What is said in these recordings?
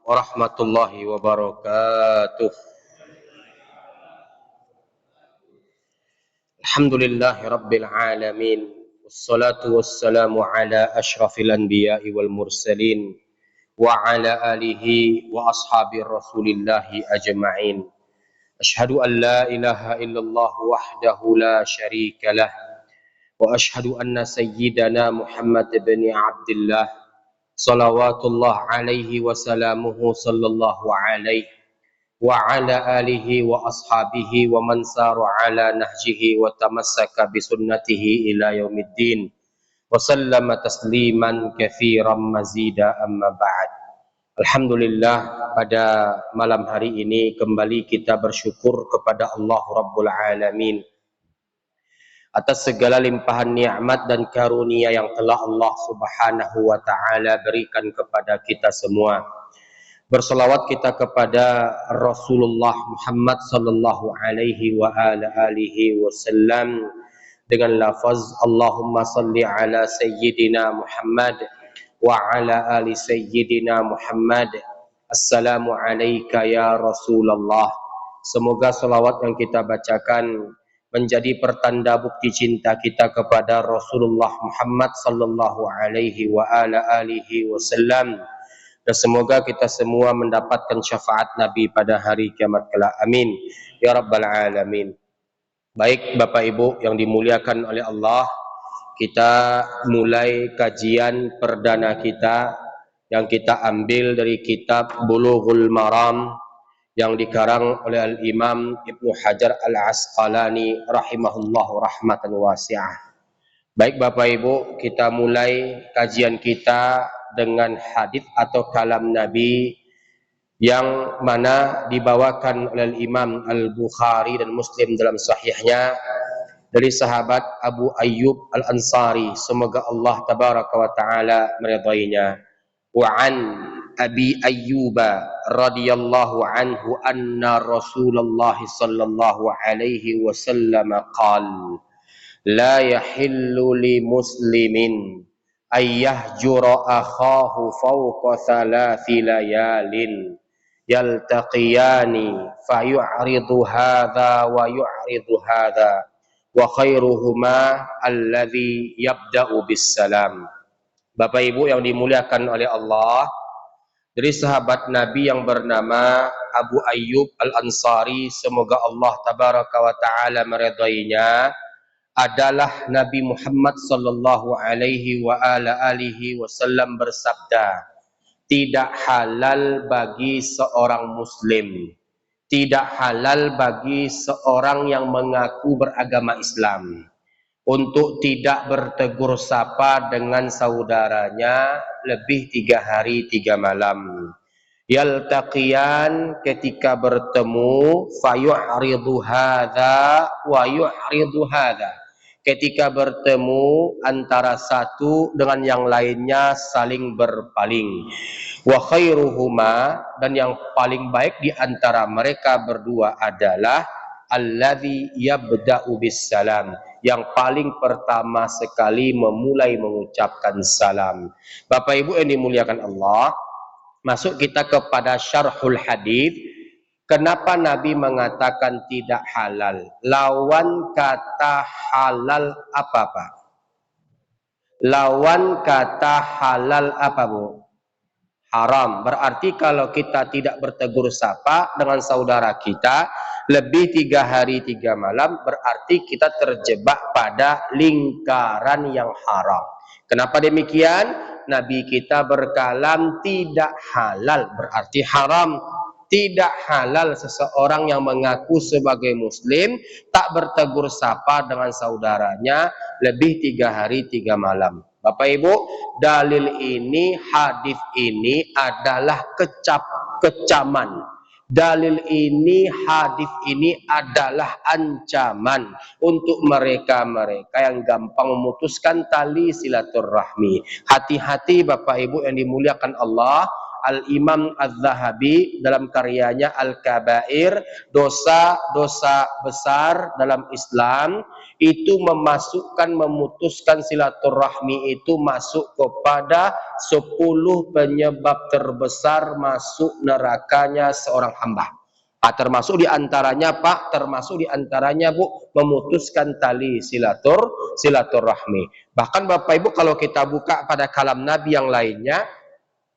warahmatullahi wabarakatuh. Alhamdulillahi rabbil alamin. Wassalatu wassalamu ala ashrafil anbiya'i wal mursalin wa ala alihi wa ashabi rasulillahi ajma'in. Ashhadu an la ilaha illallah wahdahu la syarika lah wa ashhadu anna sayyidana Muhammad ibn Abdullah salawatullah alaihi wa salamuhu sallallahu alaihi wa ala alihi wa ashabihi wa man sara ala nahjihi wa tamassaka bi sunnatihi ila yaumiddin wa sallama tasliman katsiran mazida amma ba'd. Alhamdulillah, pada malam hari ini kembali kita bersyukur kepada Allah Rabbul Alamin atas segala limpahan nikmat dan karunia yang telah Allah Subhanahu wa taala berikan kepada kita semua. Berselawat kita kepada Rasulullah Muhammad sallallahu alaihi wa alihi wasallam dengan lafaz Allahumma salli ala sayyidina Muhammad wa ala ali sayyidina Muhammad. Assalamu alayka ya Rasulullah. Semoga selawat yang kita bacakan menjadi pertanda bukti cinta kita kepada Rasulullah Muhammad sallallahu alaihi wa alihi wasallam. Dan semoga kita semua mendapatkan syafaat Nabi pada hari kiamat kelak. Amin ya rabbal alamin. Baik Bapak Ibu yang dimuliakan oleh Allah, kita mulai kajian perdana kita yang kita ambil dari kitab Bulughul Maram yang dikarang oleh Al-Imam Ibnu Hajar Al-Asqalani rahimahullahu rahmatan wasi'ah. Baik Bapak Ibu, kita mulai kajian kita dengan hadis atau kalam Nabi yang mana dibawakan oleh Imam Al-Bukhari dan Muslim dalam sahihnya dari sahabat Abu Ayyub Al-Ansari, semoga Allah tabaraka wa taala meridainya. Wa an Abi Ayyub radhiyallahu anhu anna Rasulullah sallallahu alaihi wasallam qala la yahillu li muslimin ayyahjura akhahu fawqa thalathi layalin yaltaqiyani fayu'ridu hadha wa yu'ridu hadha wa khairuhuma alladhi yabda'u bis salam. Bapak Ibu yang dimuliakan oleh Allah, dari sahabat Nabi yang bernama Abu Ayyub Al-Ansari, semoga Allah tabaraka wa taala meridainya, adalah Nabi Muhammad sallallahu alaihi wa alihi wasallam bersabda, tidak halal bagi seorang muslim, tidak halal bagi seorang yang mengaku beragama Islam untuk tidak bertegur sapa dengan saudaranya lebih 3 hari 3 malam. Yaltaqiyan, ketika bertemu, fayu'ridu hadza wa yu'ridu hadza. Ketika bertemu antara satu dengan yang lainnya saling berpaling. Wa khairuhuma, dan yang paling baik di antara mereka berdua adalah alladzi yabda'u bis salam, yang paling pertama sekali memulai mengucapkan salam. Bapak Ibu yang dimuliakan Allah, masuk kita kepada syarhul hadis. Kenapa Nabi mengatakan tidak halal? Lawan kata halal apa Pak? Lawan kata halal apa Bu? Haram. Berarti kalau kita tidak bertegur sapa dengan saudara kita lebih 3 hari 3 malam, berarti kita terjebak pada lingkaran yang haram. Kenapa demikian? Nabi kita berkalam tidak halal, berarti haram. Tidak halal seseorang yang mengaku sebagai muslim tak bertegur sapa dengan saudaranya lebih 3 hari 3 malam. Bapak Ibu, dalil ini, hadis ini adalah kecaman. Dalil ini, hadis ini adalah ancaman untuk mereka-mereka yang gampang memutuskan tali silaturahmi. Hati-hati Bapak Ibu yang dimuliakan Allah, Al-Imam Az-Zahabi dalam karyanya Al-Kabair, dosa-dosa besar dalam Islam itu memutuskan silaturahmi itu masuk kepada 10 penyebab terbesar masuk nerakanya seorang hamba. Termasuk diantaranya Pak, termasuk diantaranya Bu, memutuskan tali silaturahmi. Bahkan Bapak Ibu kalau kita buka pada kalam Nabi yang lainnya,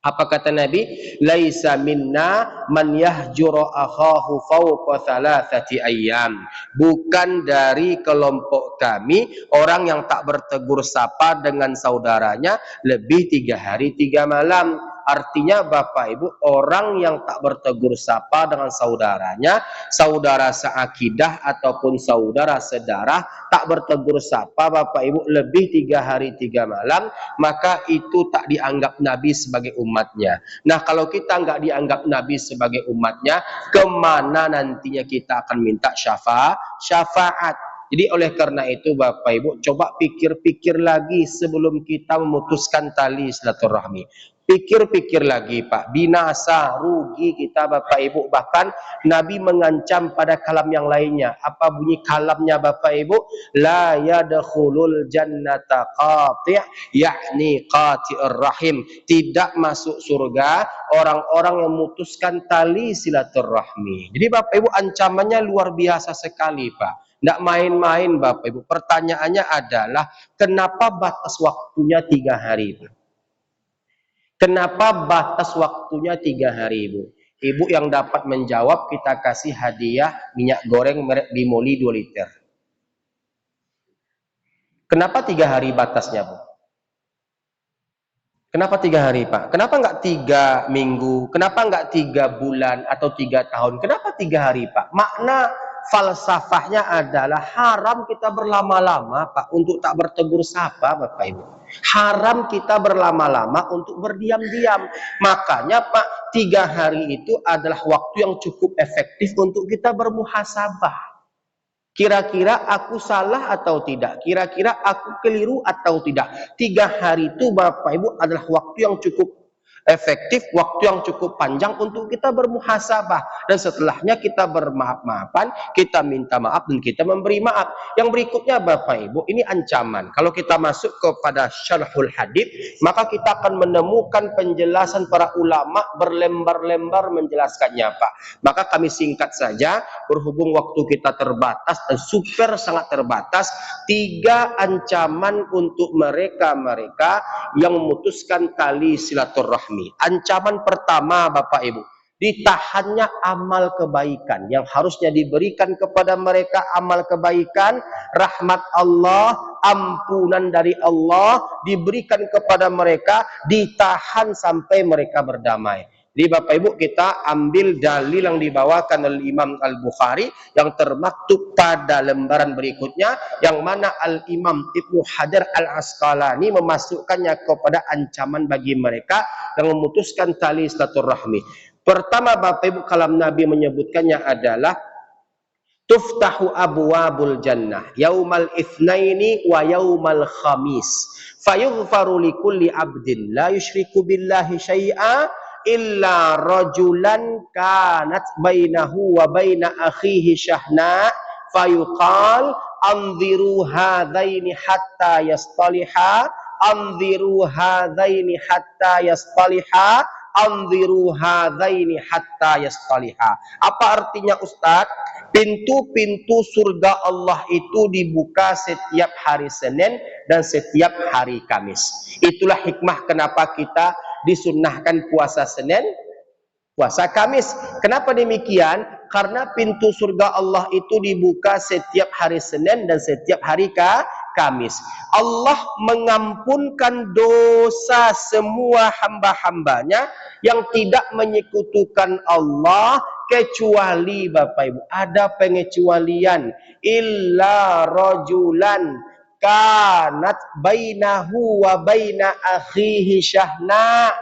apa kata Nabi? Laisa minna man yahjuru akhahu fawqa thalathati ayyam. Bukan dari kelompok kami orang yang tak bertegur sapa dengan saudaranya lebih 3 hari 3 malam. Artinya Bapak Ibu, orang yang tak bertegur sapa dengan saudaranya, saudara seakidah ataupun saudara sedarah, tak bertegur sapa Bapak Ibu lebih 3 hari 3 malam, maka itu tak dianggap Nabi sebagai umatnya. Nah, kalau kita nggak dianggap Nabi sebagai umatnya, kemana nantinya kita akan minta syafaat? Jadi oleh karena itu Bapak Ibu, coba pikir-pikir lagi sebelum kita memutuskan tali silaturahmi. Pikir-pikir lagi Pak, binasa, rugi kita Bapak Ibu. Bahkan Nabi mengancam pada kalam yang lainnya. Apa bunyi kalamnya Bapak Ibu? La yadkhulul jannata qati', yakni qati'ur rahim. Tidak masuk surga orang-orang yang memutuskan tali silaturahmi. Jadi Bapak Ibu, ancamannya luar biasa sekali Pak. Tidak main-main Bapak Ibu. Pertanyaannya adalah kenapa batas waktunya 3 hari Pak? Kenapa batas waktunya 3 hari Ibu? Ibu yang dapat menjawab kita kasih hadiah minyak goreng merek Bimoli 2 liter. Kenapa 3 hari batasnya Bu? Kenapa 3 hari Pak? Kenapa enggak 3 minggu? Kenapa enggak 3 bulan atau 3 tahun? Kenapa 3 hari Pak? Makna falsafahnya adalah haram kita berlama-lama Pak untuk tak bertegur sapa Bapak Ibu. Haram kita berlama-lama untuk berdiam-diam. Makanya Pak, 3 hari itu adalah waktu yang cukup efektif untuk kita bermuhasabah. Kira-kira aku salah atau tidak? Kira-kira aku keliru atau tidak? 3 hari itu Bapak Ibu adalah waktu yang cukup efektif, waktu yang cukup panjang untuk kita bermuhasabah. Dan setelahnya kita bermaaf-maafan, kita minta maaf dan kita memberi maaf. Yang berikutnya Bapak Ibu, ini ancaman. Kalau kita masuk kepada syarhul hadits, maka kita akan menemukan penjelasan para ulama berlembar-lembar menjelaskannya Pak. Maka kami singkat saja, berhubung waktu kita terbatas dan super sangat terbatas, 3 ancaman untuk mereka-mereka yang memutuskan tali silaturahmi. Ancaman pertama Bapak Ibu, ditahannya amal kebaikan yang harusnya diberikan kepada mereka, amal kebaikan, rahmat Allah, ampunan dari Allah diberikan kepada mereka, ditahan sampai mereka berdamai. Jadi Bapak Ibu, kita ambil dalil yang dibawakan oleh Imam Al-Bukhari yang termaktub pada lembaran berikutnya, yang mana Al-Imam Ibnu Hajar Al-Asqalani memasukkannya kepada ancaman bagi mereka yang memutuskan tali silaturahmi. Pertama Bapak Ibu, kalam Nabi menyebutkannya adalah tuftahu abwabul jannah yaumal itsnaini wa yaumal khamis fayughfaru likulli abdin la yusyriku billahi syai'a illa rajulan kanat bainahu wa baina akhihi syahna fayuqal anziru hadaini hatta yastaliha anziru hadaini hatta yastaliha anziru hadaini hatta yastaliha. Apa artinya Ustaz? Pintu-pintu surga Allah itu dibuka setiap hari Senin dan setiap hari Kamis. Itulah hikmah kenapa kita disunnahkan puasa Senin, puasa Kamis. Kenapa demikian? Karena pintu surga Allah itu dibuka setiap hari Senin dan setiap hari Kamis. Allah mengampunkan dosa semua hamba-hambanya yang tidak menyekutukan Allah, kecuali Bapak Ibu ada pengecualian, illa rajulan kanat bainahu wa baina akhihi syahna,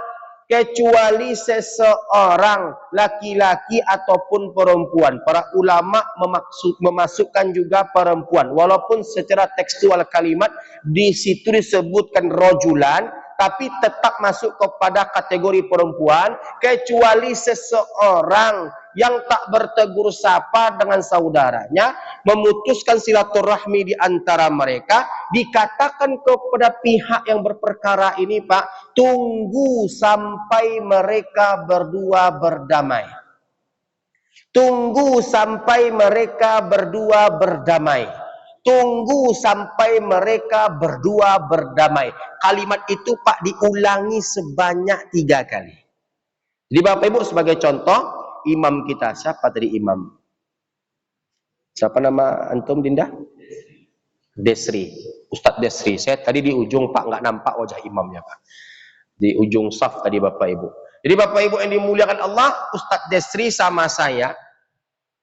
kecuali seseorang laki-laki ataupun perempuan. Para ulama memasukkan juga perempuan, walaupun secara tekstual kalimat di situ disebutkan rojulan, tapi tetap masuk kepada kategori perempuan, kecuali seseorang yang tak bertegur sapa dengan saudaranya, memutuskan silaturahmi di antara mereka, dikatakan kepada pihak yang berperkara ini, Pak, tunggu sampai mereka berdua berdamai. Tunggu sampai mereka berdua berdamai. Tunggu sampai mereka berdua berdamai. Kalimat itu, Pak, diulangi sebanyak 3 kali. Jadi Bapak Ibu, sebagai contoh, imam kita, siapa tadi imam? Siapa nama antum, Dinda? Desri, Ustadz Desri. Saya tadi di ujung, Pak, nggak nampak wajah imamnya, Pak. Di ujung saf tadi Bapak Ibu. Jadi Bapak Ibu yang dimuliakan Allah, Ustadz Desri sama saya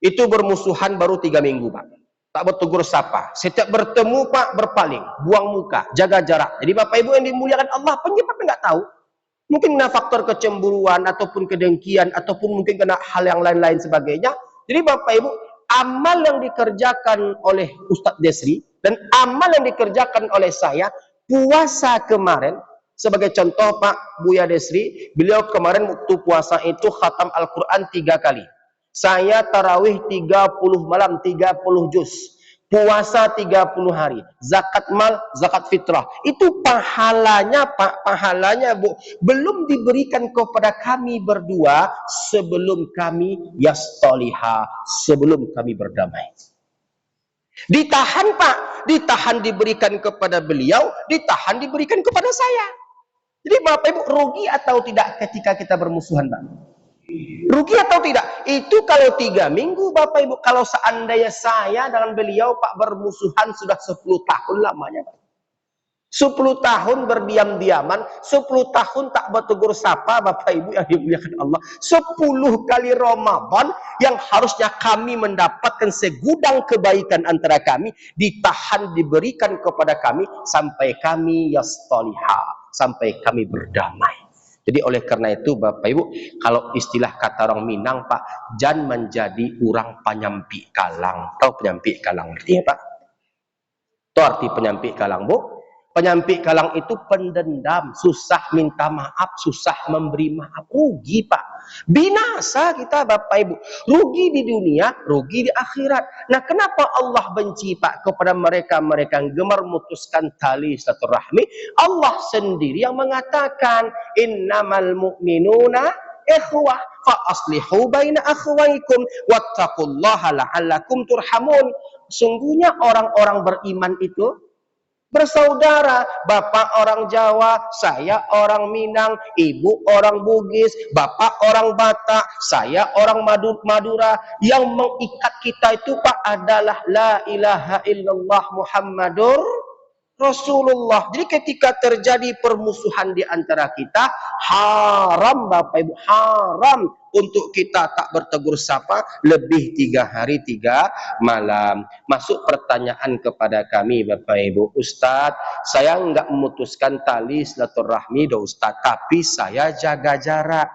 itu bermusuhan baru 3 minggu, Pak. Tak bertegur sapa. Setiap bertemu, Pak, berpaling, buang muka, jaga jarak. Jadi Bapak Ibu yang dimuliakan Allah, penyebabnya nggak tahu. Mungkin kena faktor kecemburuan, ataupun kedengkian, ataupun mungkin kena hal yang lain-lain sebagainya. Jadi Bapak Ibu, amal yang dikerjakan oleh Ustadz Desri, dan amal yang dikerjakan oleh saya, puasa kemarin, sebagai contoh Pak Buya Desri, beliau kemarin waktu puasa itu khatam Al-Quran 3 kali. Saya tarawih 30 malam, 30 juz. Puasa 30 hari, zakat mal, zakat fitrah. Itu pahalanya, Pak, pahalanya, Bu, belum diberikan kepada kami berdua sebelum kami yastoliha, sebelum kami berdamai. Ditahan, Pak, ditahan diberikan kepada beliau, ditahan diberikan kepada saya. Jadi Bapak Ibu, rugi atau tidak ketika kita bermusuhan, Pak? Rugi atau tidak? Itu kalau 3 minggu, Bapak Ibu. Kalau seandainya saya dengan beliau, Pak, bermusuhan sudah 10 tahun lamanya, Pak. 10 tahun berdiam-diaman, 10 tahun tak bertegur sapa, Bapak Ibu yang dimuliakan Allah. 10 kali Ramadan yang harusnya kami mendapatkan segudang kebaikan antara kami, ditahan diberikan kepada kami sampai kami yastoliha, sampai kami berdamai. Jadi oleh karena itu Bapak Ibu, kalau istilah kata orang Minang, Pak, jan menjadi orang penyampi kalang. Tahu penyampi kalang artinya, Pak? Itu arti penyampi kalang, Bu. Penyampi kalang itu pendendam, susah minta maaf, susah memberi maaf. Rugi, Pak. Binasa kita, Bapak Ibu. Rugi di dunia, rugi di akhirat. Nah, kenapa Allah benci, Pak, kepada mereka-mereka yang gemar memutuskan tali silaturahmi? Allah sendiri yang mengatakan, innamal mu'minuna ikhwah fa aslihu baina akhwaikum wattaqullaha la'allakum turhamun. Sungguhnya orang-orang beriman itu bersaudara. Bapak orang Jawa, saya orang Minang, ibu orang Bugis, bapak orang Batak, saya orang Madura. Yang mengikat kita itu, Pak, adalah la ilaha illallah Muhammadur Rasulullah. Jadi ketika terjadi permusuhan di antara kita, haram, Bapak Ibu, haram untuk kita tak bertegur sapa lebih 3 hari 3 malam. Masuk pertanyaan kepada kami, Bapak Ibu. Ustadz, saya enggak memutuskan tali silaturahmi, Ustadz, tapi saya jaga jarak.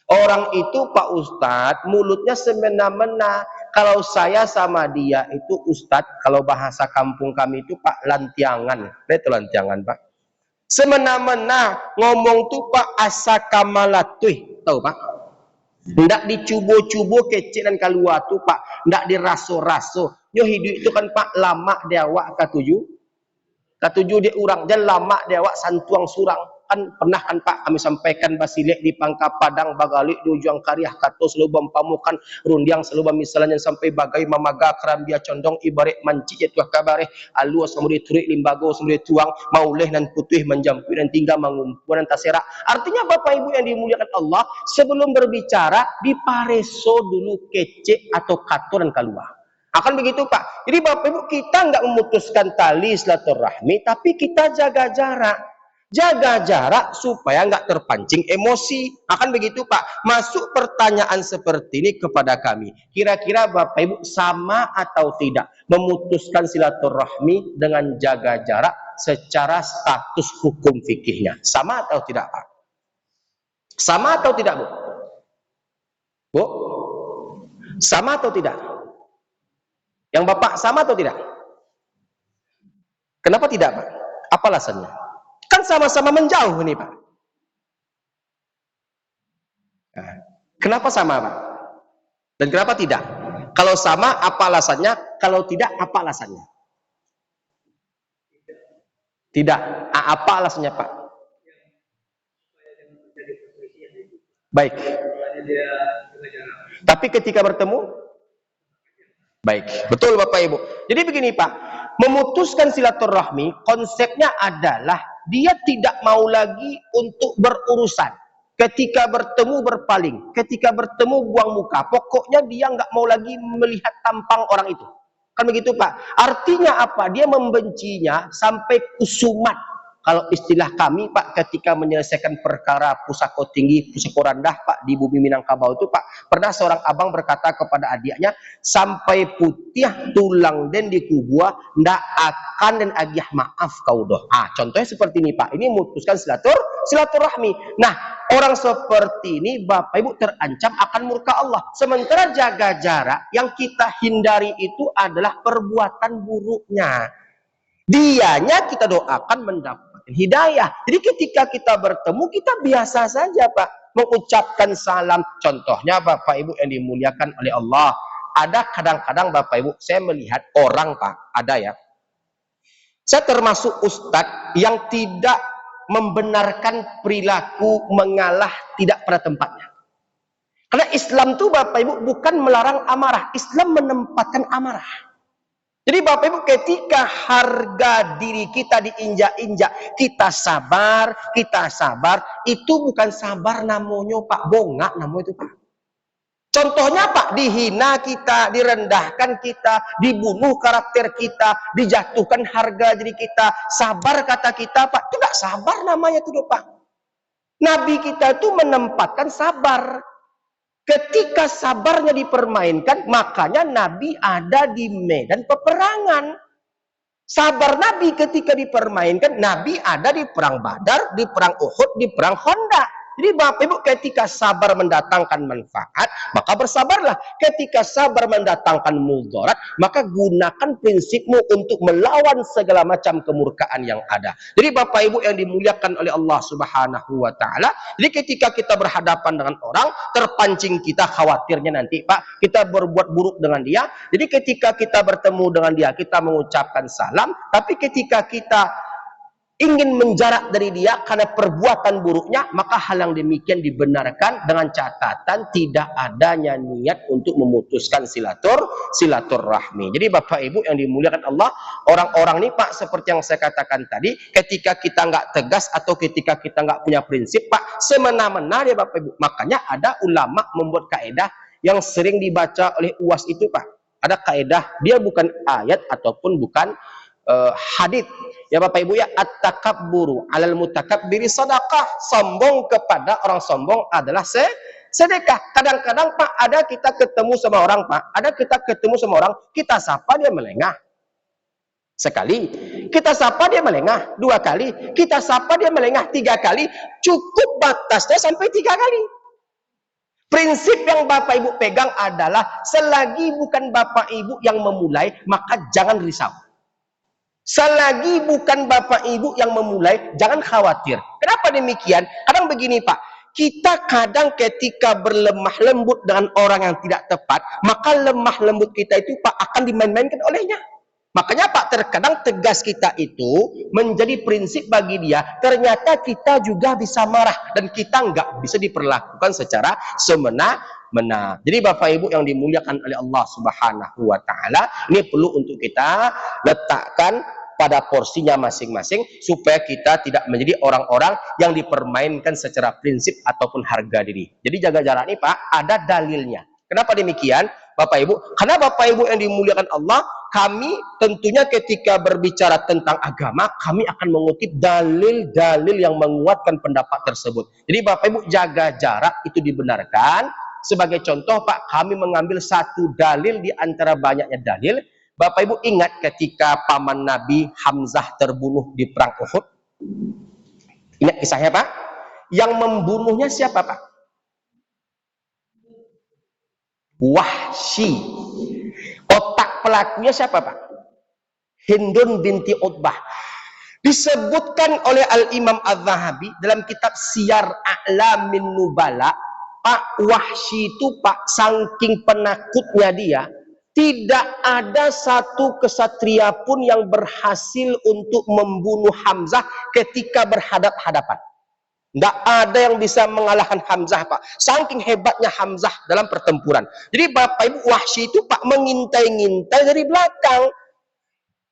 Orang itu, Pak Ustadz, mulutnya semena-mena. Kalau saya sama dia itu, Ustadz, kalau bahasa kampung kami itu, Pak, lantiangan. Itu lantiangan, Pak. Semena-mena ngomong tuh, Pak, asa kamalatuh. Tahu, Pak? Ndak dicubo-cubo kecil dan keluar tuh, Pak. Ndak diraso-raso. Nyo hidup itu kan, Pak, lama dia awak katuju. Katuju dia urang. Dan lama dia awak santuang surang. Kan pernah kan, Pak, kami sampaikan basilek di Pangkap Padang, bagalik di ujung Karyah Kato, selubam pamukan rundiang, selubam misalnya sampai bagai mamaga kerambia condong ibarat manci itu kabare alus kemudian turik limbago kemudian tuang mauleh dan putih menjampi dan tinggal mengumpulan tasera. Artinya Bapak Ibu yang dimuliakan Allah, sebelum berbicara dipareso dulu kece atau kato dan keluar. Akan begitu, Pak. Jadi Bapak Ibu, kita nggak memutuskan tali silaturahmi, tapi kita jaga jarak. Jaga jarak supaya nggak terpancing emosi. Akan begitu, Pak. Masuk pertanyaan seperti ini kepada kami. Kira-kira Bapak Ibu sama atau tidak memutuskan silaturahmi dengan jaga jarak secara status hukum fikihnya? Sama atau tidak, Pak? Sama atau tidak, Bu? Bu? Sama atau tidak? Yang Bapak sama atau tidak? Kenapa tidak, Pak? Apa alasannya? Kan sama-sama menjauh nih Pak. Nah, kenapa sama Pak? Dan kenapa tidak? Kalau sama, apa alasannya? Kalau tidak, apa alasannya? Tidak. Apa alasannya Pak? Baik. Tapi ketika bertemu, baik. Betul Bapak Ibu. Jadi begini Pak, memutuskan silaturahmi konsepnya adalah dia tidak mau lagi untuk berurusan. Ketika bertemu berpaling, ketika bertemu buang muka. Pokoknya dia nggak mau lagi melihat tampang orang itu. Kan begitu Pak. Artinya apa? Dia membencinya sampai kusumat. Kalau istilah kami Pak, ketika menyelesaikan perkara pusako tinggi, pusako rendah Pak, di bumi Minangkabau itu Pak, pernah seorang abang berkata kepada adiknya, sampai putih tulang den di kubua, ndak akan dan agih maaf kau doh. Contohnya seperti ini Pak, ini memutuskan silaturahmi. Nah, orang seperti ini Bapak Ibu terancam akan murka Allah. Sementara jaga jarak, yang kita hindari itu adalah perbuatan buruknya. Dianya kita doakan mendapatkan hidayah. Jadi ketika kita bertemu, kita biasa saja Pak, mengucapkan salam. Contohnya Bapak Ibu yang dimuliakan oleh Allah, ada kadang-kadang Bapak Ibu saya melihat orang Pak, ada ya, saya termasuk ustadz yang tidak membenarkan perilaku mengalah tidak pada tempatnya. Karena Islam itu Bapak Ibu bukan melarang amarah, Islam menempatkan amarah. Jadi Bapak Ibu ketika harga diri kita diinjak-injak, kita sabar, itu bukan sabar namanya Pak, bongak namanya itu Pak. Contohnya Pak, dihina kita, direndahkan kita, dibunuh karakter kita, dijatuhkan harga diri kita, sabar kata kita Pak, itu tidak sabar namanya itu Pak. Nabi kita itu menempatkan sabar. Ketika sabarnya dipermainkan, makanya Nabi ada di medan peperangan. Sabar Nabi ketika dipermainkan, Nabi ada di perang Badar, di perang Uhud, di perang Khandaq. Jadi Bapak Ibu ketika sabar mendatangkan manfaat, maka bersabarlah. Ketika sabar mendatangkan mudarat, maka gunakan prinsipmu untuk melawan segala macam kemurkaan yang ada. Jadi Bapak Ibu yang dimuliakan oleh Allah Subhanahu wa taala, jadi ketika kita berhadapan dengan orang, terpancing kita khawatirnya nanti Pak, kita berbuat buruk dengan dia. Jadi ketika kita bertemu dengan dia, kita mengucapkan salam, tapi ketika kita ingin menjarak dari dia karena perbuatan buruknya, maka hal yang demikian dibenarkan dengan catatan tidak adanya niat untuk memutuskan silaturahmi. Jadi Bapak Ibu yang dimuliakan Allah, orang-orang ini Pak seperti yang saya katakan tadi, ketika kita nggak tegas atau ketika kita nggak punya prinsip Pak, semena-mena dia Bapak Ibu. Makanya ada ulama membuat kaidah yang sering dibaca oleh UAS itu Pak. Ada kaidah, dia bukan ayat ataupun bukan hadits ya Bapak Ibu ya, at-takabburu 'alal mutakabbiri sadaqah, sombong kepada orang sombong adalah sedekah. Kadang-kadang Pak, ada kita ketemu sama orang Pak, ada kita ketemu sama orang, kita sapa dia melengah. Sekali, kita sapa dia melengah. Dua kali, kita sapa dia melengah. Tiga kali, cukup batasnya sampai 3 kali. Prinsip yang Bapak Ibu pegang adalah selagi bukan Bapak Ibu yang memulai, maka jangan risau. Selagi bukan Bapak Ibu yang memulai, jangan khawatir. Kenapa demikian? Kadang begini Pak, kita kadang ketika berlemah lembut dengan orang yang tidak tepat, maka lemah lembut kita itu Pak akan dimain-mainkan olehnya. Makanya Pak terkadang tegas kita itu menjadi prinsip bagi dia, ternyata kita juga bisa marah dan kita nggak bisa diperlakukan secara semena-mena. Jadi Bapak Ibu yang dimuliakan oleh Allah Subhanahu wa taala, ini perlu untuk kita letakkan pada porsinya masing-masing supaya kita tidak menjadi orang-orang yang dipermainkan secara prinsip ataupun harga diri. Jadi jaga jarak ini Pak ada dalilnya. Kenapa demikian Bapak Ibu? Karena Bapak Ibu yang dimuliakan Allah, kami tentunya ketika berbicara tentang agama, kami akan mengutip dalil-dalil yang menguatkan pendapat tersebut. Jadi Bapak Ibu jaga jarak itu dibenarkan. Sebagai contoh Pak, kami mengambil satu dalil di antara banyaknya dalil. Bapak Ibu ingat ketika paman Nabi Hamzah terbunuh di perang Uhud? Ingat kisahnya Pak? Yang membunuhnya siapa Pak? Wahsy. Otak pelakunya siapa Pak? Hindun binti Utbah. Disebutkan oleh Al-Imam Az-Zahabi dalam kitab Siyar A'lamin Nubala, Pak Wahsy itu Pak, saking penakutnya dia, tidak ada satu kesatria pun yang berhasil untuk membunuh Hamzah ketika berhadap-hadapan. Tidak ada yang bisa mengalahkan Hamzah, Pak. Saking hebatnya Hamzah dalam pertempuran. Jadi Bapak Ibu, Wahsy itu Pak mengintai-ngintai dari belakang.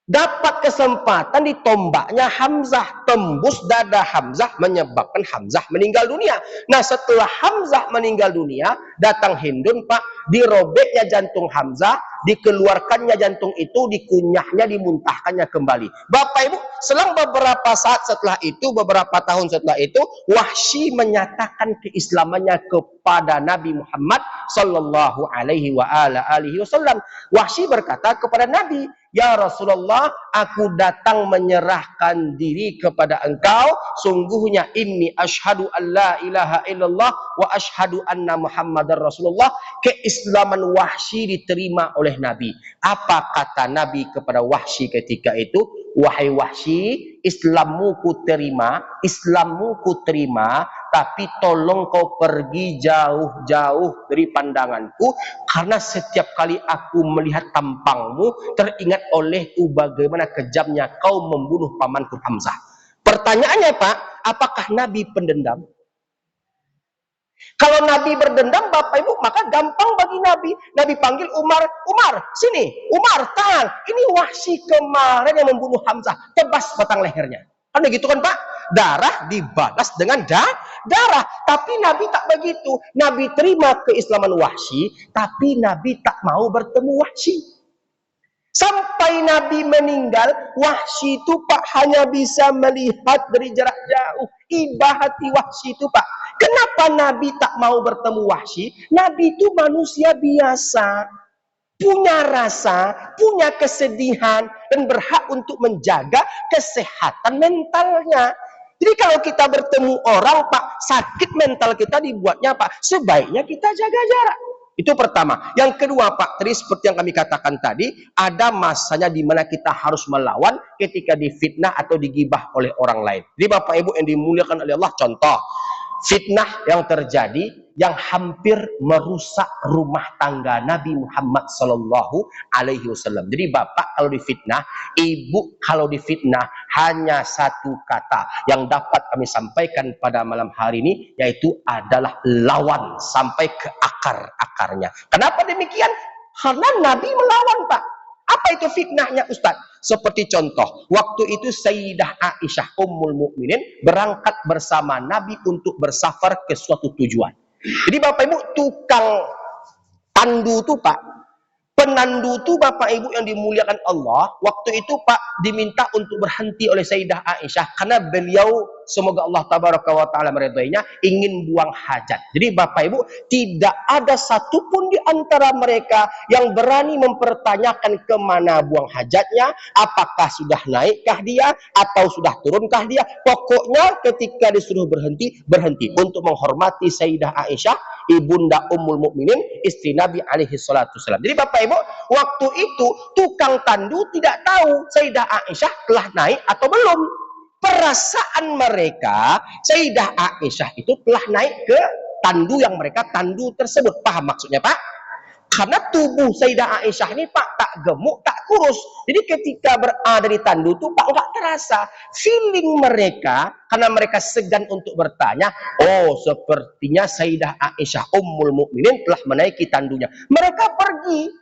Dapat kesempatan ditombaknya Hamzah, tembus dada Hamzah, menyebabkan Hamzah meninggal dunia. Nah, setelah Hamzah meninggal dunia, datang Hindun, Pak, dirobeknya jantung Hamzah, dikeluarkannya jantung itu, dikunyahnya, dimuntahkannya kembali. Bapak Ibu, selang beberapa saat setelah itu, beberapa tahun setelah itu, Wahsy menyatakan keislamannya kepada Nabi Muhammad sallallahu alaihi wasallam. Wahsy berkata kepada Nabi, "Ya Rasulullah, aku datang menyerahkan diri kepada engkau. Sungguhnya inni asyhadu an la ilaha illallah wa asyhadu anna Muhammadar Rasulullah." Keislaman Wahsy diterima oleh Nabi. Apa kata Nabi kepada Wahsy ketika itu? "Wahai Wahsy, Islammu ku terima, Islammu ku terima, tapi tolong kau pergi jauh-jauh dari pandanganku, karena setiap kali aku melihat tampangmu, teringat olehku bagaimana kejamnya kau membunuh pamanku Hamzah." Pertanyaannya, Pak, apakah Nabi pendendam? Kalau Nabi berdendam, Bapak Ibu, maka gampang bagi Nabi. Nabi panggil Umar, "Umar, sini. Umar, tahan. Ini Wahsy kemarin yang membunuh Hamzah. Tebas batang lehernya." Kan begitu kan, Pak? Darah dibalas dengan darah. Tapi Nabi tak begitu. Nabi terima keislaman Wahsy, tapi Nabi tak mau bertemu Wahsy. Sampai Nabi meninggal, Wahsy itu Pak hanya bisa melihat dari jarak jauh. Iba hati Wahsy itu, Pak. Kenapa Nabi tak mau bertemu Wahsy? Nabi itu manusia biasa, punya rasa, punya kesedihan, dan berhak untuk menjaga kesehatan mentalnya. Jadi kalau kita bertemu orang, Pak, sakit mental kita dibuatnya, Pak, sebaiknya kita jaga jarak. Itu pertama. Yang kedua, Pak, tadi seperti yang kami katakan tadi, ada masanya di mana kita harus melawan ketika difitnah atau digibah oleh orang lain. Jadi Bapak Ibu yang dimuliakan oleh Allah, contoh fitnah yang terjadi yang hampir merusak rumah tangga Nabi Muhammad sallallahu alaihi wasallam. Jadi bapak kalau difitnah, ibu kalau difitnah, hanya satu kata yang dapat kami sampaikan pada malam hari ini, yaitu adalah lawan sampai ke akar-akarnya. Kenapa demikian? Karena Nabi melawan, Pak. Apa itu fitnahnya, Ustaz? Seperti contoh, waktu itu Sayyidah Aisyah Ummul Mukminin berangkat bersama Nabi untuk bersafar ke suatu tujuan. Jadi Bapak Ibu, tukang tandu itu, Pak, penandu itu, Bapak Ibu yang dimuliakan Allah, waktu itu Pak diminta untuk berhenti oleh Sayyidah Aisyah karena beliau, semoga Allah tabaraka wa ta'ala meridainya, ingin buang hajat. Jadi Bapak Ibu, tidak ada satupun di antara mereka yang berani mempertanyakan kemana buang hajatnya, apakah sudah naikkah dia atau sudah turunkah dia. Pokoknya ketika disuruh berhenti, berhenti untuk menghormati Sayyidah Aisyah, ibunda Ummul Mukminin, istri Nabi alaihi salatu wasallam. Jadi Bapak Ibu, waktu itu tukang tandu tidak tahu Sayyidah Aisyah telah naik atau belum. Perasaan mereka, Sayyidah Aisyah itu telah naik ke tandu yang mereka tandu tersebut. Paham maksudnya, Pak? Karena tubuh Sayyidah Aisyah ini, Pak, tak gemuk, tak kurus. Jadi ketika berada di tandu itu, Pak, enggak terasa. Feeling mereka, karena mereka segan untuk bertanya, oh, sepertinya Sayyidah Aisyah Ummul Mukminin telah menaiki tandunya. Mereka pergi.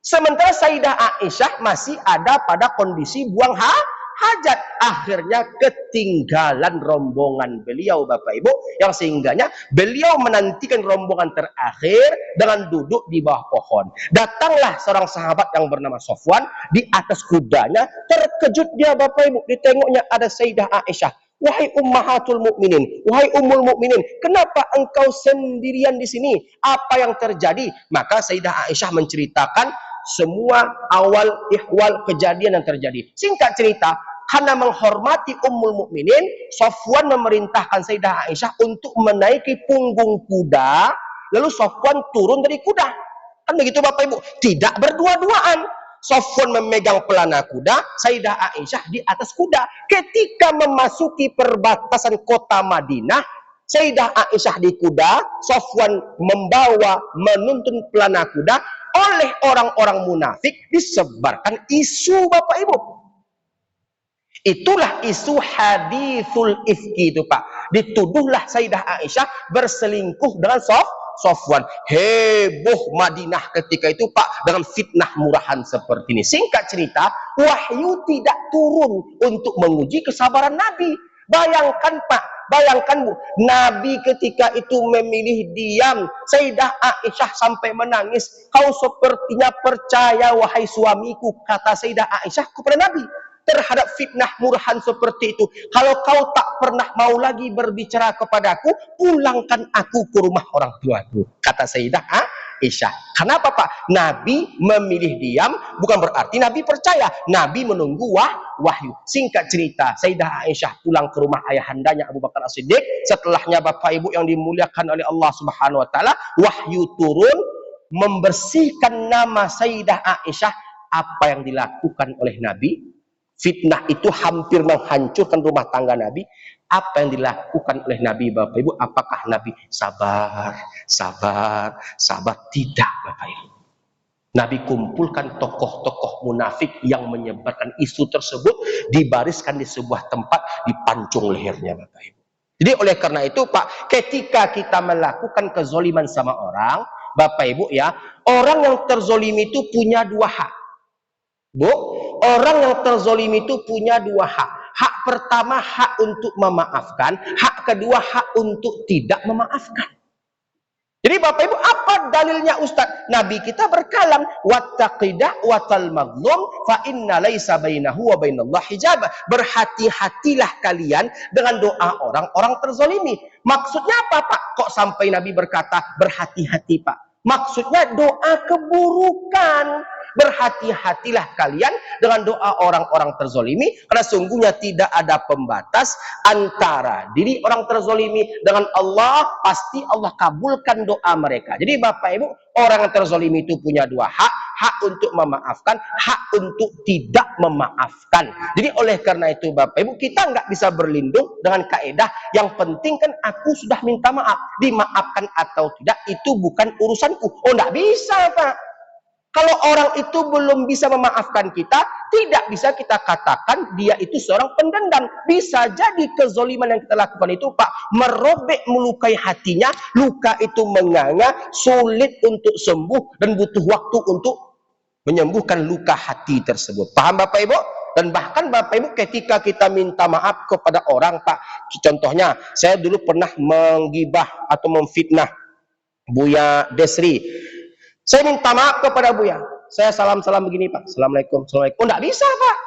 Sementara Sayyidah Aisyah masih ada pada kondisi buang hajat. Akhirnya ketinggalan rombongan beliau, Bapak Ibu, yang sehingganya beliau menantikan rombongan terakhir dengan duduk di bawah pohon. Datanglah seorang sahabat yang bernama Sofwan di atas kudanya. Terkejut dia, Bapak Ibu, ditengoknya ada Sayyidah Aisyah. "Wahai ummahatul mukminin, wahai ummul mukminin, kenapa engkau sendirian di sini? Apa yang terjadi?" Maka Sayyidah Aisyah menceritakan semua awal ihwal kejadian yang terjadi. Singkat cerita, karena menghormati Ummul Mukminin, Sofwan memerintahkan Sayyidah Aisyah untuk menaiki punggung kuda, lalu Sofwan turun dari kuda. Kan begitu Bapak Ibu, tidak berdua-duaan. Sofwan memegang pelana kuda, Sayyidah Aisyah di atas kuda. Ketika memasuki perbatasan kota Madinah, Sayyidah Aisyah di kuda, Sofwan membawa menuntun pelana kuda. Oleh orang-orang munafik disebarkan isu, Bapak Ibu. Itulah isu hadithul ifki itu, Pak. Dituduhlah Sayyidah Aisyah berselingkuh dengan Sofwan. Heboh Madinah ketika itu, Pak, dengan fitnah murahan seperti ini. Singkat cerita, wahyu tidak turun untuk menguji kesabaran Nabi. Bayangkan, Pak, bayangkan, Bu, Nabi ketika itu memilih diam. Sayyidah Aisyah sampai menangis. Kau sepertinya percaya, wahai suamiku, kata Sayyidah Aisyah kepada Nabi, terhadap fitnah murahan seperti itu. Kalau kau tak pernah mau lagi berbicara kepadaku, pulangkan aku ke rumah orang tuaku, kata Sayyidah Aisyah. Kenapa, Pak? Nabi memilih diam bukan berarti Nabi percaya. Nabi menunggu wahyu. Singkat cerita, Sayyidah Aisyah pulang ke rumah ayahandanya Abu Bakar As-Siddiq. Setelahnya, Bapak Ibu yang dimuliakan oleh Allah Subhanahu wa taala, wahyu turun membersihkan nama Sayyidah Aisyah. Apa yang dilakukan oleh Nabi? Fitnah itu hampir menghancurkan rumah tangga Nabi. Apa yang dilakukan oleh Nabi, Bapak Ibu? Apakah Nabi sabar? Tidak, Bapak Ibu. Nabi kumpulkan tokoh-tokoh munafik yang menyebarkan isu tersebut, dibariskan di sebuah tempat, dipancung lehernya, Bapak Ibu. Jadi oleh karena itu, Pak, ketika kita melakukan kezoliman sama orang, Bapak Ibu ya, orang yang terzolimi itu punya dua hak. Bu, orang yang terzolimi itu punya dua hak. Hak pertama hak untuk memaafkan, hak kedua hak untuk tidak memaafkan. Jadi Bapak Ibu, apa dalilnya Ustaz? Nabi kita berkalam, wattaqidah watal maghlum fa inna laisa bainahu wa bainallah hijab. Berhati-hatilah kalian dengan doa orang-orang terzolimi. Maksudnya apa, Pak? Kok sampai Nabi berkata berhati-hati, Pak? Maksudnya doa keburukan. Berhati-hatilah kalian dengan doa orang-orang terzolimi, karena sungguhnya tidak ada pembatas antara diri orang terzolimi dengan Allah. Pasti Allah kabulkan doa mereka. Jadi Bapak Ibu, orang yang terzolimi itu punya dua hak. Hak untuk memaafkan, hak untuk tidak memaafkan. Jadi oleh karena itu Bapak Ibu, kita nggak bisa berlindung dengan kaidah yang penting kan aku sudah minta maaf, dimaafkan atau tidak itu bukan urusanku. Oh, nggak bisa, Pak. Kalau orang itu belum bisa memaafkan kita, tidak bisa kita katakan dia itu seorang pendendam. Bisa jadi kezoliman yang kita lakukan itu, Pak, merobek, melukai hatinya. Luka itu menganga, sulit untuk sembuh, dan butuh waktu untuk menyembuhkan luka hati tersebut. Paham Bapak Ibu? Dan bahkan Bapak Ibu, ketika kita minta maaf kepada orang, Pak, contohnya, saya dulu pernah menggibah atau memfitnah Buya Desri. Saya minta maaf kepada Buya. Saya salam-salam begini, Pak. Assalamualaikum. Assalamualaikum. Oh, enggak bisa, Pak.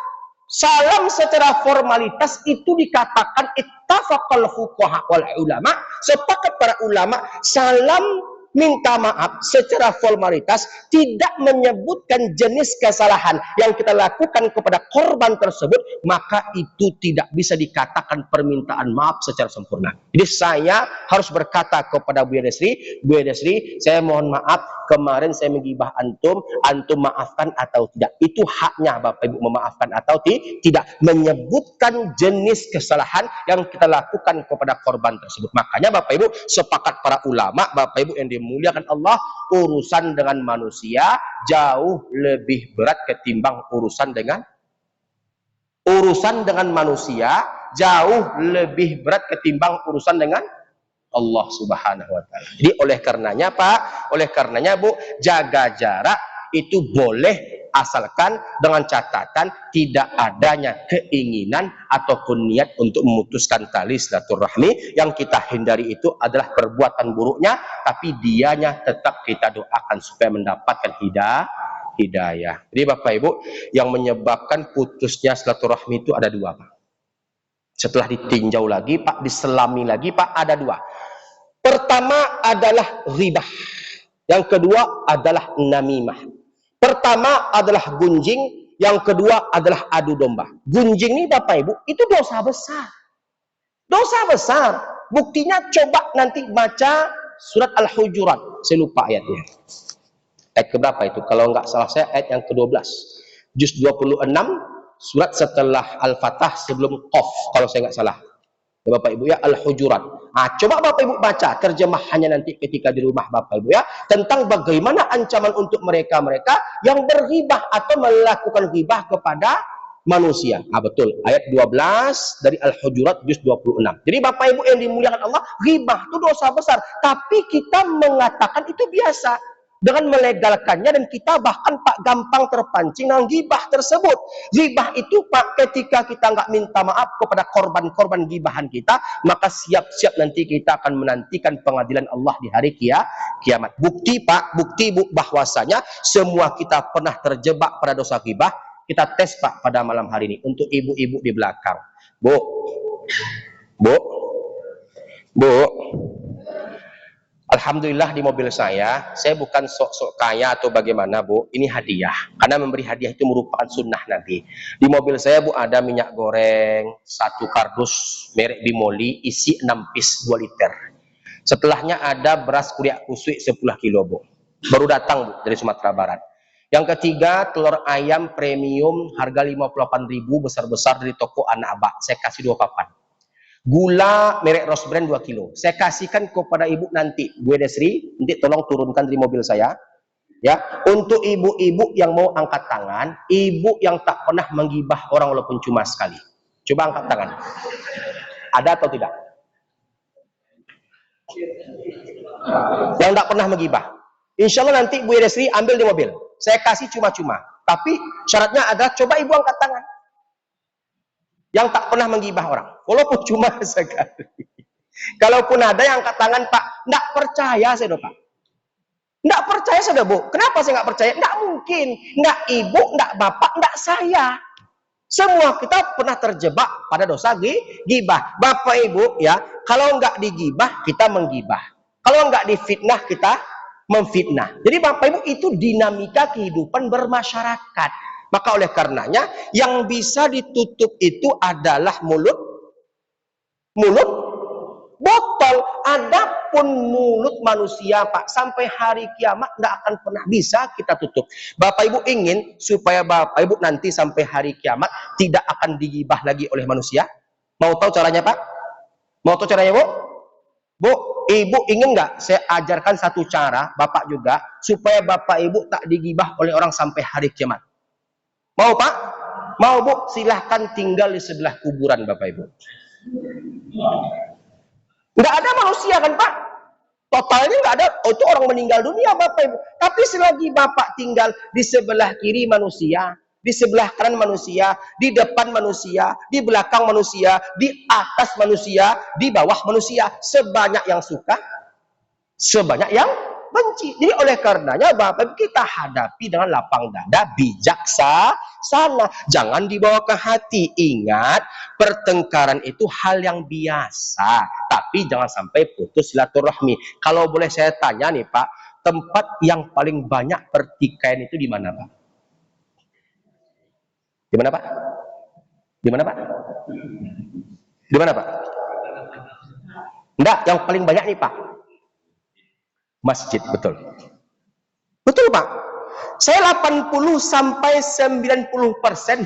Salam secara formalitas itu dikatakan ittafaqal fuqaha wal ulama. Sepakat para ulama, salam minta maaf secara formalitas tidak menyebutkan jenis kesalahan yang kita lakukan kepada korban tersebut, maka itu tidak bisa dikatakan permintaan maaf secara sempurna. Jadi saya harus berkata kepada Buya Desri, saya mohon maaf kemarin saya menggibah antum maafkan atau tidak. Itu haknya Bapak Ibu memaafkan atau tidak, menyebutkan jenis kesalahan yang kita lakukan kepada korban tersebut. Makanya Bapak Ibu, sepakat para ulama, Bapak Ibu yang dimuliakan Allah, urusan dengan manusia jauh lebih berat ketimbang urusan dengan manusia, jauh lebih berat ketimbang urusan dengan Allah Subhanahu wa taala. Jadi oleh karenanya, Pak, oleh karenanya Bu, jaga jarak itu boleh asalkan dengan catatan tidak adanya keinginan ataupun niat untuk memutuskan tali silaturahmi. Yang kita hindari itu adalah perbuatan buruknya, tapi dianya tetap kita doakan supaya mendapatkan hidayah. Jadi Bapak Ibu, yang menyebabkan putusnya silaturahmi itu ada dua, Pak. Setelah ditinjau lagi, Pak, diselami lagi, Pak, ada dua. Pertama adalah ghibah. Yang kedua adalah namimah. Pertama adalah gunjing, yang kedua adalah adu domba. Gunjing ini Bapak Ibu, itu dosa besar. Dosa besar. Buktinya coba nanti baca surat Al-Hujurat. Saya lupa ayatnya. Ayat keberapa itu? Kalau nggak salah saya ayat yang ke-12. Juz 26, surat setelah Al-Fatah sebelum Qaf, kalau saya nggak salah. Ya, Bapak Ibu ya, Al-Hujurat. Coba Bapak Ibu baca terjemahannya nanti ketika di rumah Bapak Ibu ya, tentang bagaimana ancaman untuk mereka-mereka yang berghibah atau melakukan ghibah kepada manusia. Betul, ayat 12 dari Al-Hujurat juz 26. Jadi Bapak Ibu yang dimuliakan Allah, ghibah itu dosa besar, tapi kita mengatakan itu biasa dengan melegalkannya, dan kita bahkan Pak gampang terpancing dengan ghibah tersebut. Ghibah itu Pak, ketika kita nggak minta maaf kepada korban-korban ghibahan kita, maka siap-siap nanti kita akan menantikan pengadilan Allah di hari kiamat. Bukti Pak, bukti Bu, bahwasanya semua kita pernah terjebak pada dosa ghibah. Kita tes Pak pada malam hari ini untuk ibu-ibu di belakang. Bu, Bu, Bu. Alhamdulillah di mobil saya bukan sok-sok kaya atau bagaimana Bu, ini hadiah. Karena memberi hadiah itu merupakan sunnah Nabi. Di mobil saya Bu ada minyak goreng, 1 kardus merek Bimoli, isi 6 piece 2 liter. Setelahnya ada beras kuriak kusui 10 kilo Bu. Baru datang Bu dari Sumatera Barat. Yang ketiga, telur ayam premium harga 58.000 besar-besar dari toko Anak Abah. Saya kasih 2 papan. Gula merek Rose Brand 2 kilo. Saya kasihkan kepada ibu nanti, Bu Desri, nanti tolong turunkan dari mobil saya. Ya, untuk ibu-ibu yang mau angkat tangan, ibu yang tak pernah menggibah orang walaupun cuma sekali. Coba angkat tangan. Ada atau tidak? Yang tak pernah menggibah. Insya Allah nanti Bu Desri ambil di mobil. Saya kasih cuma-cuma. Tapi syaratnya adalah coba ibu angkat tangan. Yang tak pernah menggibah orang, walaupun cuma sekali. Kalaupun ada yang angkat tangan, Pak, nggak percaya saya, Pak. Nggak percaya saya, Bu. Kenapa saya nggak percaya? Nggak mungkin. Nggak ibu, nggak bapak, nggak saya. Semua kita pernah terjebak pada dosa gibah. Bapak Ibu ya, kalau nggak digibah, kita menggibah. Kalau nggak difitnah, kita memfitnah. Jadi Bapak Ibu, itu dinamika kehidupan bermasyarakat. Maka oleh karenanya yang bisa ditutup itu adalah mulut botol. Adapun mulut manusia Pak, sampai hari kiamat tidak akan pernah bisa kita tutup. Bapak Ibu ingin supaya Bapak Ibu nanti sampai hari kiamat tidak akan digibah lagi oleh manusia? Mau tahu caranya Pak? Mau tahu caranya Bu? Bu, Ibu ingin nggak saya ajarkan satu cara, Bapak juga, supaya Bapak Ibu tak digibah oleh orang sampai hari kiamat? Mau Pak? Mau Bu? Silahkan tinggal di sebelah kuburan Bapak Ibu. Nggak ada manusia kan Pak? Totalnya nggak ada. Oh, itu orang meninggal dunia Bapak Ibu. Tapi selagi Bapak tinggal di sebelah kiri manusia, di sebelah kanan manusia, di depan manusia, di belakang manusia, di atas manusia, di bawah manusia, sebanyak yang suka, sebanyak yang benci. Jadi oleh karenanya Bapak kita hadapi dengan lapang dada, bijaksana. Jangan dibawa ke hati. Ingat, pertengkaran itu hal yang biasa, tapi jangan sampai putus silaturahmi. Kalau boleh saya tanya nih Pak, tempat yang paling banyak pertikaian itu di mana Pak? Di mana Pak? Di mana Pak? Di mana Pak? Enggak, yang paling banyak nih Pak, masjid. Betul. Betul Pak. Saya 80 sampai 90%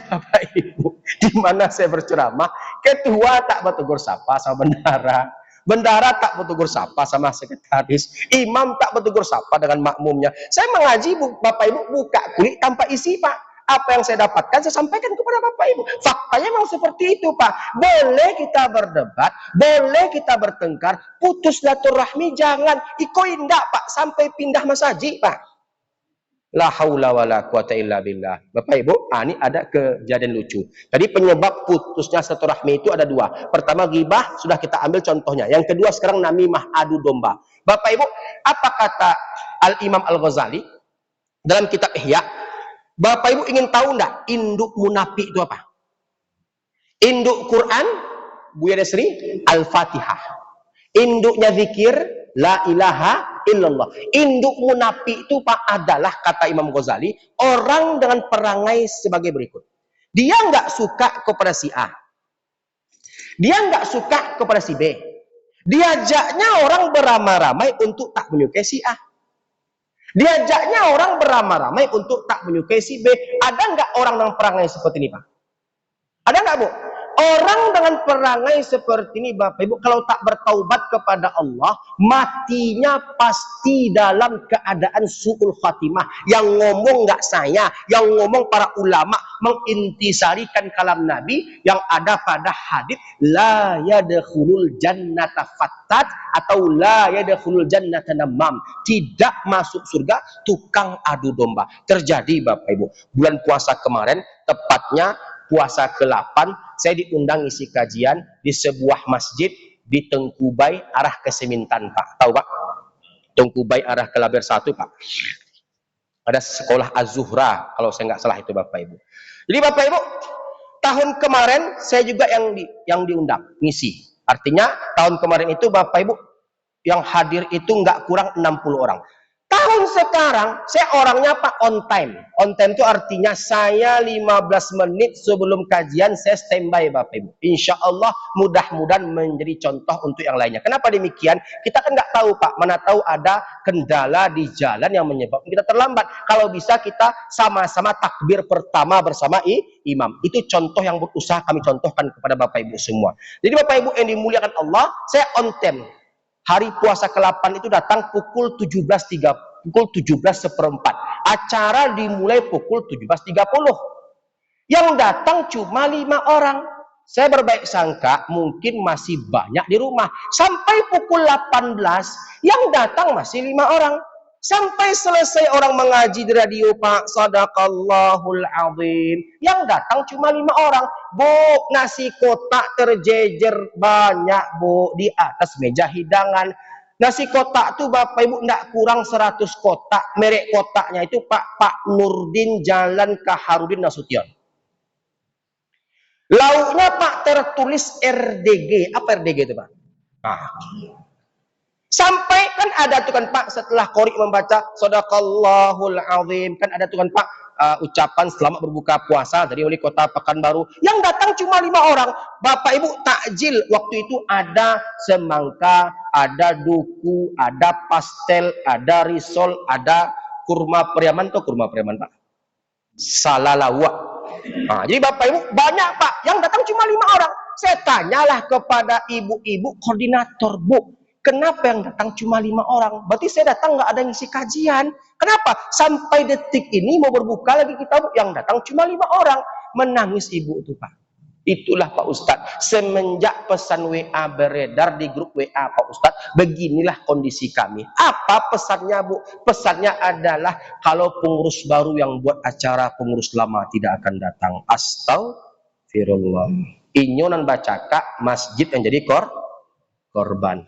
Bapak Ibu, di mana saya berceramah, ketua tak bertegur sapa sama bendahara, bendahara tak bertegur sapa sama sekretaris, imam tak bertegur sapa dengan makmumnya. Saya mengaji Bapak Ibu buka kulit tanpa isi Pak. Apa yang saya dapatkan saya sampaikan kepada Bapak Ibu. Faktanya memang seperti itu Pak. Boleh kita berdebat, boleh kita bertengkar, putus silaturahmi jangan. Iko indah Pak sampai pindah masjid Pak. La haula wala quwata illa billah. Bapak Ibu, ini ada kejadian lucu. Tadi penyebab putusnya silaturahmi itu ada 2. Pertama ghibah, sudah kita ambil contohnya. Yang kedua sekarang namimah, adu domba. Bapak Ibu, apa kata Al-Imam Al-Ghazali dalam kitab Ihya? Bapak Ibu ingin tahu enggak induk munafik itu apa? Induk Quran, Bu Desri, Al-Fatihah. Induknya zikir, la ilaha illallah. Induk munafik itu Pak adalah, kata Imam Ghazali, orang dengan perangai sebagai berikut. Dia nggak suka kepada si A. Dia nggak suka kepada si B. Diajaknya orang beramai-ramai untuk tak menyukai si A. Diajaknya orang beramai-ramai untuk tak menyukai si B. Ada nggak orang dengan perangai seperti ini, Pak? Ada nggak, Bu? Orang dengan perangai seperti ini, Bapak Ibu, kalau tak bertaubat kepada Allah, matinya pasti dalam keadaan su'ul khatimah. Yang ngomong nggak saya, yang ngomong para ulama, mengintisarikan kalam Nabi yang ada pada hadits la yadkhulul jannata fattat atau la yadkhulul jannata namam. Tidak masuk surga tukang adu domba. Terjadi, Bapak Ibu. Bulan puasa kemarin, tepatnya puasa ke-8, saya diundang isi kajian di sebuah masjid di Tengkubai arah ke Semintan, Pak. Tahu, Pak? Tengkubai arah ke Laber 1, Pak. Ada sekolah Az-Zuhra, kalau saya nggak salah itu, Bapak Ibu. Jadi Bapak Ibu, tahun kemarin saya juga yang diundang ngisi. Artinya tahun kemarin itu Bapak Ibu yang hadir itu nggak kurang 60 orang. Tahun sekarang, saya orangnya Pak on time. On time itu artinya saya 15 menit sebelum kajian saya standby, Bapak Ibu. Insya Allah mudah-mudahan menjadi contoh untuk yang lainnya. Kenapa demikian? Kita kan nggak tahu, Pak. Mana tahu ada kendala di jalan yang menyebabkan kita terlambat. Kalau bisa kita sama-sama takbir pertama bersama imam. Itu contoh yang berusaha kami contohkan kepada Bapak Ibu semua. Jadi Bapak Ibu yang dimuliakan Allah, saya on time. Hari puasa ke-8 itu datang pukul 17.30, pukul 17:04. Acara dimulai pukul 17.30. Yang datang cuma 5 orang. Saya berbaik sangka mungkin masih banyak di rumah. Sampai pukul 18, yang datang masih 5 orang. Sampai selesai orang mengaji di radio, Pak, sadaqallahul azim, yang datang cuma 5 orang. Bu, nasi kotak terjejer banyak, Bu, di atas meja hidangan. Nasi kotak tuh Bapak Ibu enggak kurang 100 kotak. Merek kotaknya itu Pak Nurdin Jalan Kaharudin Nasution. Lauknya Pak tertulis RDG. Apa RDG itu, Pak? Nah, sampai kan ada tuh kan Pak, setelah qori membaca sadaqallahul azim, kan ada tuh kan Pak ucapan selamat berbuka puasa dari wali kota Pekanbaru. Yang datang cuma 5 orang. Bapak Ibu takjil waktu itu ada semangka, ada duku, ada pastel, ada risol, ada kurma Priaman. Tuh kurma Priaman, Pak. Salalawa. Nah, jadi Bapak Ibu banyak, Pak. Yang datang cuma 5 orang. Saya tanyalah kepada ibu-ibu koordinator, Bu, kenapa yang datang cuma 5 orang? Berarti saya datang nggak ada yang ngisi kajian. Kenapa? Sampai detik ini mau berbuka lagi kita, Bu, yang datang cuma 5 orang. Menangis ibu itu, Pak. Itulah Pak Ustadz, semenjak pesan WA beredar di grup WA Pak Ustadz, beginilah kondisi kami. Apa pesannya, Bu? Pesannya adalah kalau pengurus baru yang buat acara, pengurus lama tidak akan datang. Astagfirullah. Inyonan bacaka masjid yang jadi korban.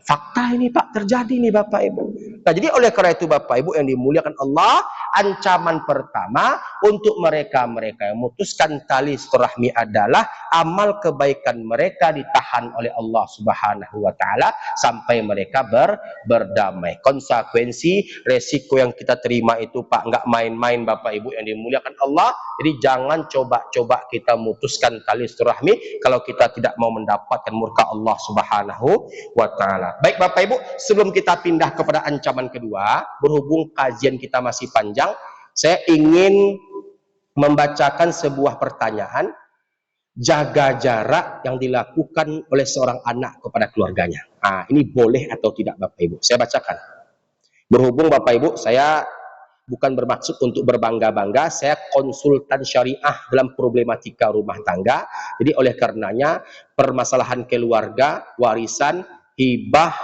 Fakta ini Pak terjadi nih Bapak Ibu. Nah, jadi oleh karena itu Bapak Ibu yang dimuliakan Allah, ancaman pertama untuk mereka-mereka yang memutuskan tali silaturahmi adalah amal kebaikan mereka ditahan oleh Allah Subhanahu wa taala sampai mereka berdamai. Konsekuensi resiko yang kita terima itu Pak nggak main-main Bapak Ibu yang dimuliakan Allah. Jadi jangan coba-coba kita memutuskan tali silaturahmi kalau kita tidak mau mendapatkan murka Allah Subhanahu wa ta'ala. Baik Bapak Ibu, sebelum kita pindah kepada ancaman kedua, berhubung kajian kita masih panjang, saya ingin membacakan sebuah pertanyaan. Jaga jarak yang dilakukan oleh seorang anak kepada keluarganya. Nah, ini boleh atau tidak Bapak Ibu? Saya bacakan. Berhubung Bapak Ibu, saya bukan bermaksud untuk berbangga-bangga, saya konsultan syariah dalam problematika rumah tangga. Jadi oleh karenanya permasalahan keluarga, warisan, hibah,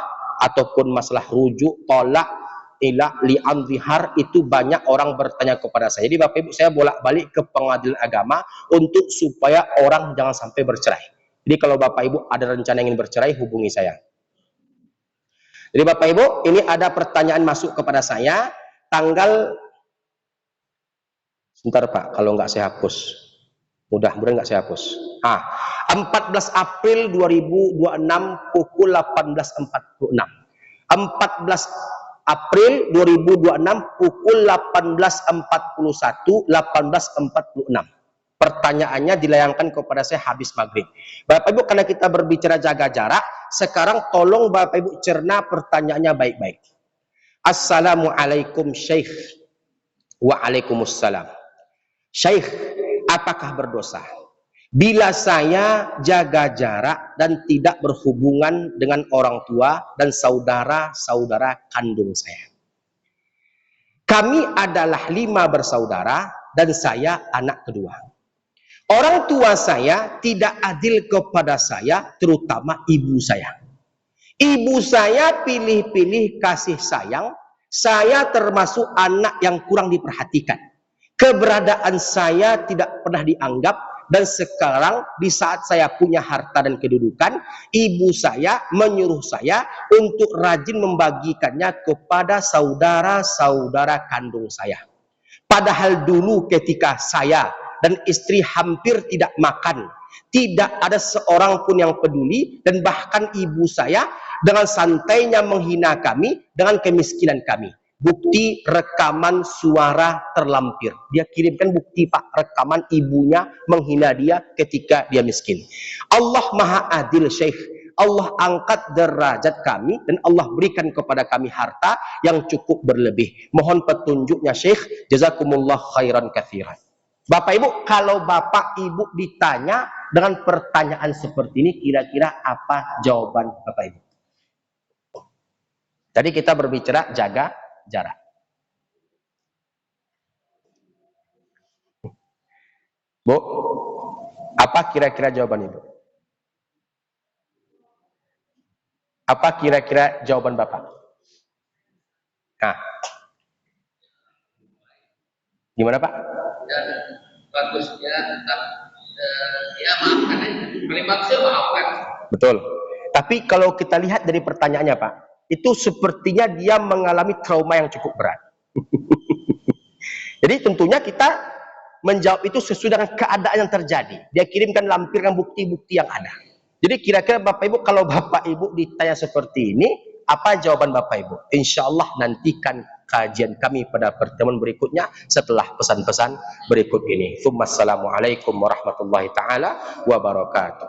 ataupun masalah rujuk, tolak, ilah, li'an, zihar, itu banyak orang bertanya kepada saya. Jadi Bapak Ibu, saya bolak-balik ke pengadilan agama untuk supaya orang jangan sampai bercerai. Jadi kalau Bapak Ibu ada rencana ingin bercerai, hubungi saya. Jadi Bapak Ibu, ini ada pertanyaan masuk kepada saya tanggal, sebentar Pak, kalau nggak saya hapus, mudah-mudahan nggak saya hapus. 14 April 2026 pukul 18.46. 14 April 2026 pukul 18.41, 18.46. Pertanyaannya dilayangkan kepada saya habis maghrib. Bapak Ibu, karena kita berbicara jaga jarak, sekarang tolong Bapak Ibu cerna pertanyaannya baik-baik. Assalamualaikum Syekh. Waalaikumsalam. Syekh, apakah berdosa bila saya jaga jarak dan tidak berhubungan dengan orang tua dan saudara-saudara kandung saya? Kami adalah 5 bersaudara dan saya anak kedua. Orang tua saya tidak adil kepada saya, terutama ibu saya. Ibu saya pilih-pilih kasih sayang. Saya termasuk anak yang kurang diperhatikan. Keberadaan saya tidak pernah dianggap, dan sekarang di saat saya punya harta dan kedudukan, ibu saya menyuruh saya untuk rajin membagikannya kepada saudara-saudara kandung saya. Padahal dulu ketika saya dan istri hampir tidak makan, tidak ada seorang pun yang peduli, dan bahkan ibu saya dengan santainya menghina kami dengan kemiskinan kami. Bukti rekaman suara terlampir. Dia kirimkan bukti, Pak, rekaman ibunya menghina dia ketika dia miskin. Allah Maha Adil, Syekh. Allah angkat derajat kami dan Allah berikan kepada kami harta yang cukup berlebih. Mohon petunjuknya, Syekh. Jazakumullah khairan katsiran. Bapak Ibu, kalau Bapak Ibu ditanya dengan pertanyaan seperti ini, kira-kira apa jawaban Bapak Ibu? Tadi kita berbicara jaga jarak. Bu, apa kira-kira jawaban Ibu? Apa kira-kira jawaban Bapak? Nah, gimana Pak? Dan bagusnya tetap ya maafkan aja. Paling bagus maafkan. Betul. Tapi kalau kita lihat dari pertanyaannya Pak, itu sepertinya dia mengalami trauma yang cukup berat. Jadi tentunya kita menjawab itu sesuai dengan keadaan yang terjadi. Dia kirimkan lampirkan bukti-bukti yang ada. Jadi kira-kira Bapak Ibu, kalau Bapak Ibu ditanya seperti ini, apa jawaban Bapak Ibu? Insya Allah nantikan kajian kami pada pertemuan berikutnya setelah pesan-pesan berikut ini. Assalamualaikum warahmatullahi taala wabarakatuh.